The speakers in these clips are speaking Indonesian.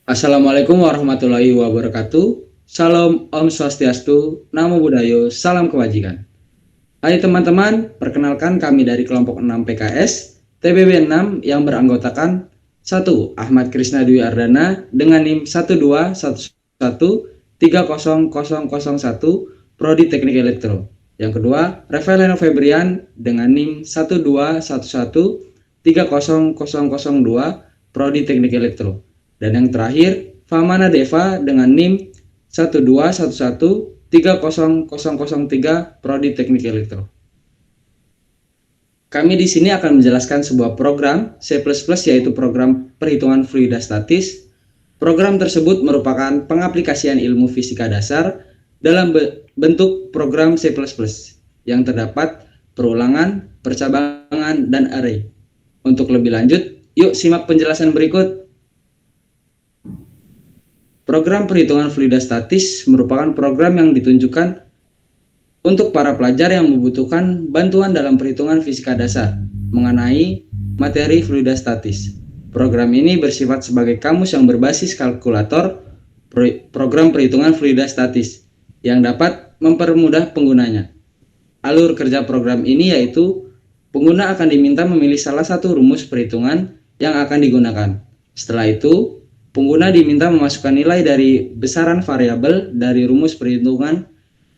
Assalamualaikum warahmatullahi wabarakatuh. Salam Om Swastiastu, Namo Buddhaya, Salam Kebajikan. Hai teman-teman, perkenalkan kami dari kelompok 6 PKS, TBB 6 yang beranggotakan 1. Ahmad Krisna Dwi Ardana dengan NIM 121130001, Prodi Teknik Elektro. Yang kedua, Rafael Febrian dengan NIM 121130002, Prodi Teknik Elektro. Dan yang terakhir, Famana Deva dengan NIM 121130003, Prodi Teknik Elektro. Kami di sini akan menjelaskan sebuah program C++ yaitu program perhitungan fluida statis. Program tersebut merupakan pengaplikasian ilmu fisika dasar dalam bentuk program C++ yang terdapat perulangan, percabangan, dan array. Untuk lebih lanjut, yuk simak penjelasan berikut. Program perhitungan fluida statis merupakan program yang ditunjukkan untuk para pelajar yang membutuhkan bantuan dalam perhitungan fisika dasar mengenai materi fluida statis. Program ini bersifat sebagai kamus yang berbasis kalkulator program perhitungan fluida statis yang dapat mempermudah penggunanya. Alur kerja program ini yaitu pengguna akan diminta memilih salah satu rumus perhitungan yang akan digunakan. Setelah itu, pengguna diminta memasukkan nilai dari besaran variabel dari rumus perhitungan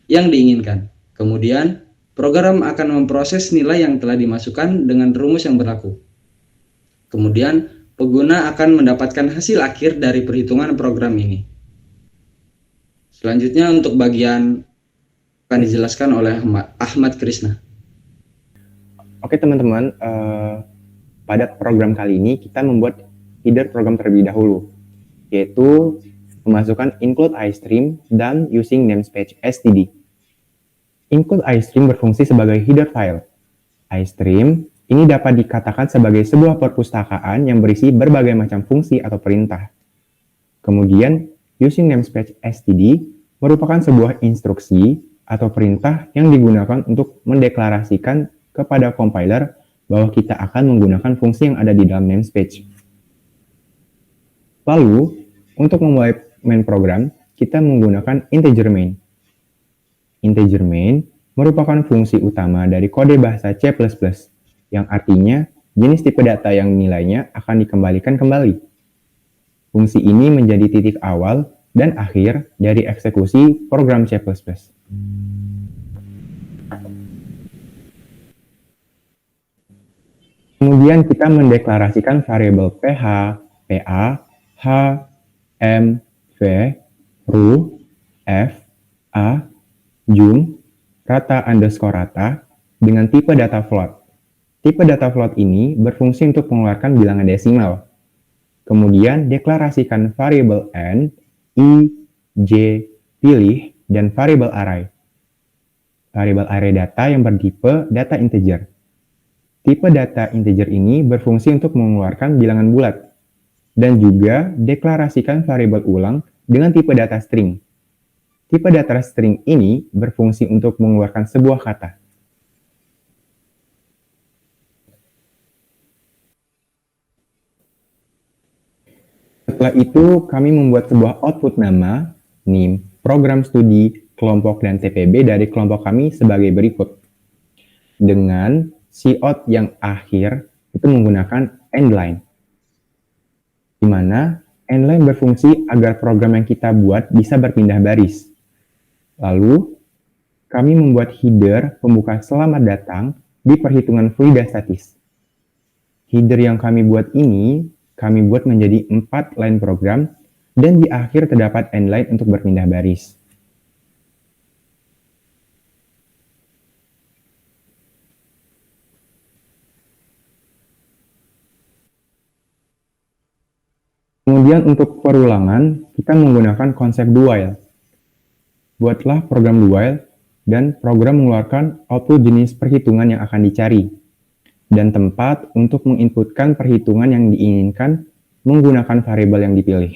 yang diinginkan. Kemudian, program akan memproses nilai yang telah dimasukkan dengan rumus yang berlaku. Kemudian, pengguna akan mendapatkan hasil akhir dari perhitungan program ini. Selanjutnya untuk bagian akan dijelaskan oleh Ahmad Krisna. Oke teman-teman, pada program kali ini kita membuat header program terlebih dahulu, yaitu memasukkan include iStream dan using namespace std. Include iStream berfungsi sebagai header file. iStream ini dapat dikatakan sebagai sebuah perpustakaan yang berisi berbagai macam fungsi atau perintah. Kemudian, using namespace std merupakan sebuah instruksi atau perintah yang digunakan untuk mendeklarasikan kepada compiler bahwa kita akan menggunakan fungsi yang ada di dalam namespace. Lalu, untuk memulai main program, kita menggunakan integer main. Integer main merupakan fungsi utama dari kode bahasa C++, yang artinya jenis tipe data yang nilainya akan dikembalikan kembali. Fungsi ini menjadi titik awal dan akhir dari eksekusi program C++. Kemudian kita mendeklarasikan variabel ph, pa, h, m, v, ru, f, a, jum, rata underscore rata dengan tipe data float. Tipe data float ini berfungsi untuk mengeluarkan bilangan desimal. Kemudian deklarasikan variabel n, i, j, pilih, dan variabel array. Variabel array data yang bertipe data integer. Tipe data integer ini berfungsi untuk mengeluarkan bilangan bulat. Dan juga deklarasikan variabel ulang dengan tipe data string. Tipe data string ini berfungsi untuk mengeluarkan sebuah kata. Setelah itu, kami membuat sebuah output nama, NIM, program studi, kelompok, dan TPB dari kelompok kami sebagai berikut. Dengan cout yang akhir itu menggunakan endline, di mana endline berfungsi agar program yang kita buat bisa berpindah baris. Lalu, kami membuat header pembuka selamat datang di perhitungan fluida statis. Header yang kami buat ini, kami buat menjadi 4 line program, dan di akhir terdapat endline untuk berpindah baris. Kemudian untuk perulangan, kita menggunakan konsep do while. Buatlah program do while, dan program mengeluarkan output jenis perhitungan yang akan dicari, dan tempat untuk menginputkan perhitungan yang diinginkan menggunakan variabel yang dipilih.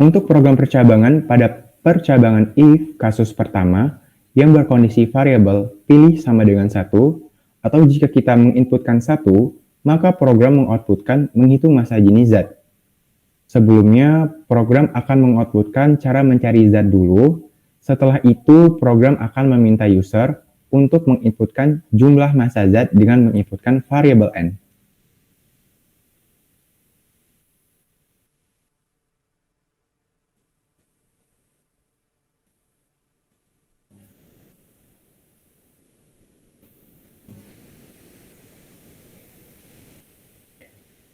Untuk program percabangan pada percabangan if kasus pertama, yang berkondisi variabel pilih sama dengan 1, atau jika kita menginputkan 1, maka program mengoutputkan menghitung massa jenis zat. Sebelumnya, program akan mengoutputkan cara mencari zat dulu. Setelah itu, program akan meminta user untuk menginputkan jumlah massa zat dengan menginputkan variabel n.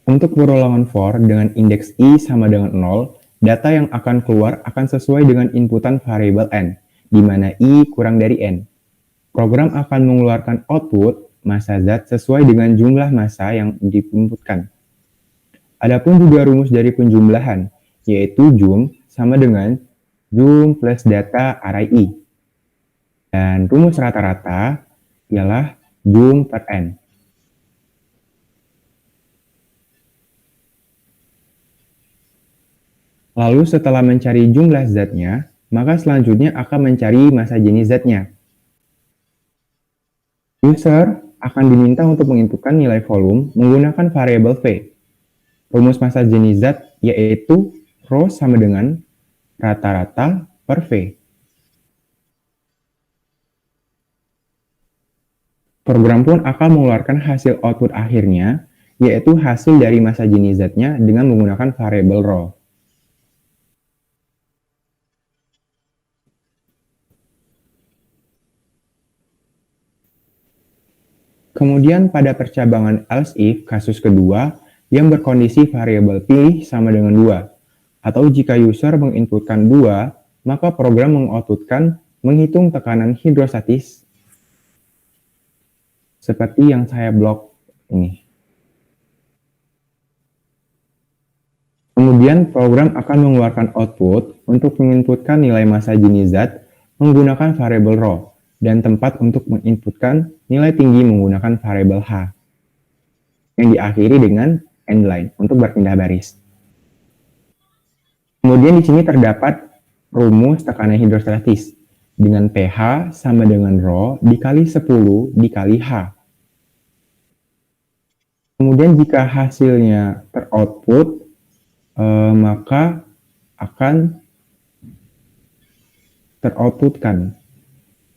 Untuk perolongan for dengan indeks i sama dengan 0, data yang akan keluar akan sesuai dengan inputan variabel n, di mana i kurang dari n. Program akan mengeluarkan output massa zat sesuai dengan jumlah massa yang diinputkan. Adapun juga rumus dari penjumlahan, yaitu jum sama dengan jum plus data array i. Dan rumus rata-rata ialah jum per n. Lalu setelah mencari jumlah zatnya, maka selanjutnya akan mencari massa jenis zatnya. User akan diminta untuk menginputkan nilai volume menggunakan variabel V. Rumus massa jenis zat yaitu rho sama dengan rata-rata per V. Program pun akan mengeluarkan hasil output akhirnya, yaitu hasil dari massa jenis zatnya dengan menggunakan variabel rho. Kemudian pada percabangan else if kasus kedua yang berkondisi variabel pilih sama dengan 2, atau jika user menginputkan 2, maka program mengoutputkan menghitung tekanan hidrostatis seperti yang saya blok ini. Kemudian program akan mengeluarkan output untuk menginputkan nilai massa jenis zat menggunakan variabel rho, dan tempat untuk menginputkan nilai tinggi menggunakan variabel h, yang diakhiri dengan endline untuk berpindah baris. Kemudian di sini terdapat rumus tekanan hidrostatis dengan pH sama dengan rho dikali 10 dikali h. Kemudian jika hasilnya teroutput, maka akan teroutputkan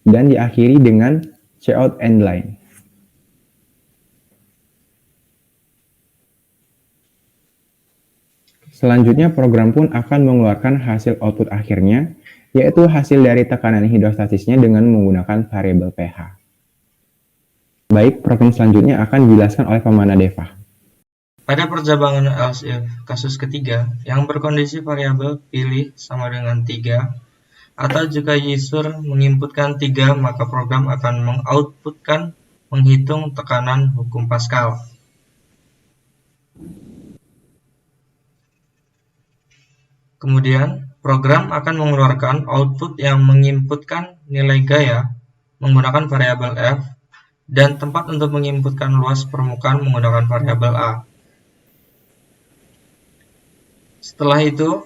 dan diakhiri dengan cout endline. Selanjutnya program pun akan mengeluarkan hasil output akhirnya, yaitu hasil dari tekanan hidrostatisnya dengan menggunakan variabel pH. Baik, program selanjutnya akan dijelaskan oleh Pemana Deva. Pada percabangan else if kasus ketiga yang berkondisi variabel pilih sama dengan 3, atau jika user menginputkan 3, maka program akan mengoutputkan menghitung tekanan hukum Pascal. Kemudian, program akan mengeluarkan output yang menginputkan nilai gaya menggunakan variabel f dan tempat untuk menginputkan luas permukaan menggunakan variabel a. Setelah itu,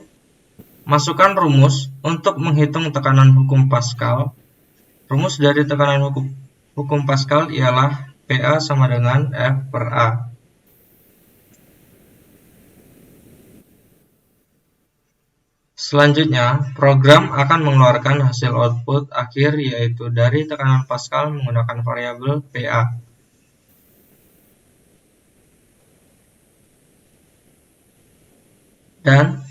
masukkan rumus untuk menghitung tekanan hukum Pascal. Rumus dari tekanan hukum Pascal ialah PA sama dengan F per A. Selanjutnya, program akan mengeluarkan hasil output akhir yaitu dari tekanan Pascal menggunakan variabel PA. Dan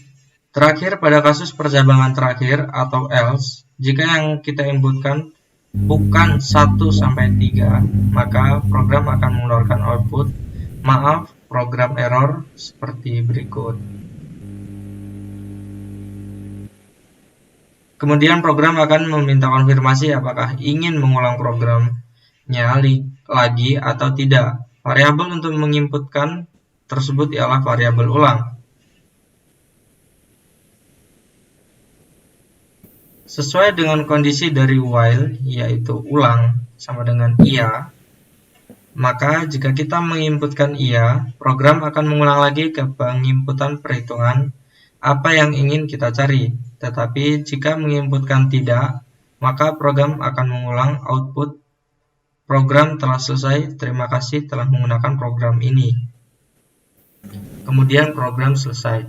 terakhir, pada kasus percabangan terakhir atau else, jika yang kita inputkan bukan 1-3, maka program akan mengeluarkan output, maaf, program error seperti berikut. Kemudian program akan meminta konfirmasi apakah ingin mengulang programnya lagi atau tidak. Variabel untuk menginputkan tersebut ialah variabel ulang. Sesuai dengan kondisi dari while, yaitu ulang sama dengan iya, maka jika kita menginputkan iya, program akan mengulang lagi ke penginputan perhitungan apa yang ingin kita cari. Tetapi jika menginputkan tidak, maka program akan mengulang output program telah selesai, terima kasih telah menggunakan program ini. Kemudian program selesai.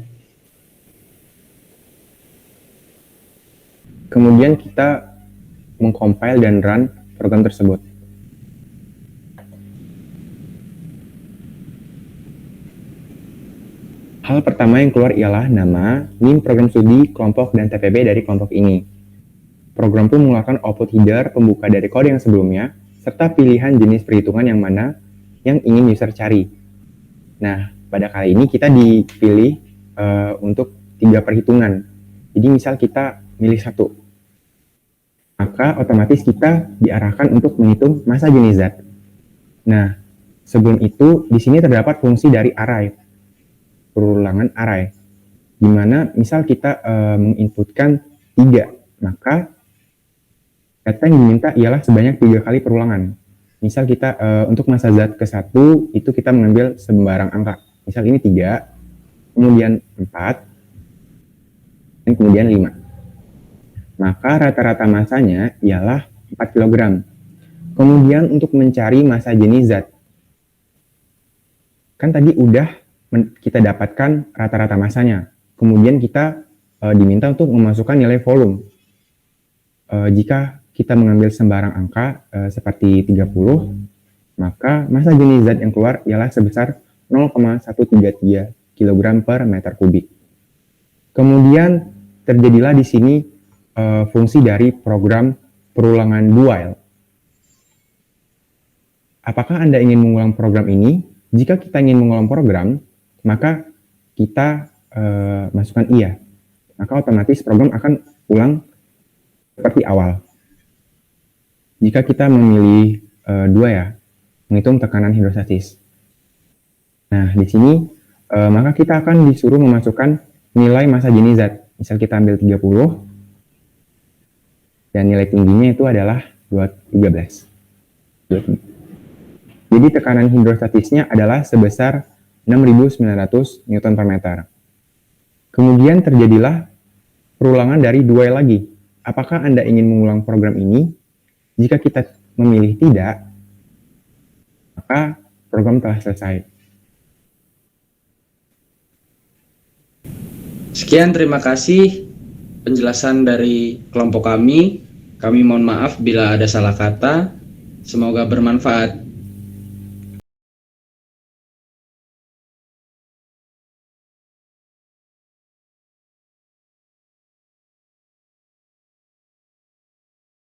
Kemudian kita mengcompile dan run program tersebut. Hal pertama yang keluar ialah nama, NIM program studi, kelompok, dan TPB dari kelompok ini. Program pun mengeluarkan output header pembuka dari kode yang sebelumnya, serta pilihan jenis perhitungan yang mana yang ingin user cari. Nah, pada kali ini kita dipilih untuk 3 perhitungan. Jadi misal kita milih 1, maka otomatis kita diarahkan untuk menghitung masa jenis zat. Nah, sebelum itu di sini terdapat fungsi dari array, perulangan array, di mana misal kita menginputkan 3, maka data yang diminta ialah sebanyak 3 kali perulangan. Misal kita untuk masa zat ke-1 itu kita mengambil sembarang angka. Misal ini 3, kemudian 4, dan kemudian 5. Maka rata-rata masanya ialah 4 kg. Kemudian untuk mencari masa jenis zat, kan tadi udah kita dapatkan rata-rata masanya. Kemudian kita diminta untuk memasukkan nilai volume. Jika kita mengambil sembarang angka seperti 30, maka masa jenis zat yang keluar ialah sebesar 0,133 kg per meter kubik. Kemudian terjadilah di sini fungsi dari program perulangan do while. Apakah Anda ingin mengulang program ini? Jika kita ingin mengulang program, maka kita masukkan iya. Maka otomatis program akan ulang seperti awal. Jika kita memilih 2 ya, menghitung tekanan hidrostatis. Nah, di sini maka kita akan disuruh memasukkan nilai masa jenis zat. Misal kita ambil 30, dan nilai tingginya itu adalah 13. Jadi tekanan hidrostatisnya adalah sebesar 6.900 Newton per meter. Kemudian terjadilah perulangan dari do while lagi. Apakah Anda ingin mengulang program ini? Jika kita memilih tidak, maka program telah selesai. Sekian, terima kasih penjelasan dari kelompok kami. Kami mohon maaf bila ada salah kata. Semoga bermanfaat.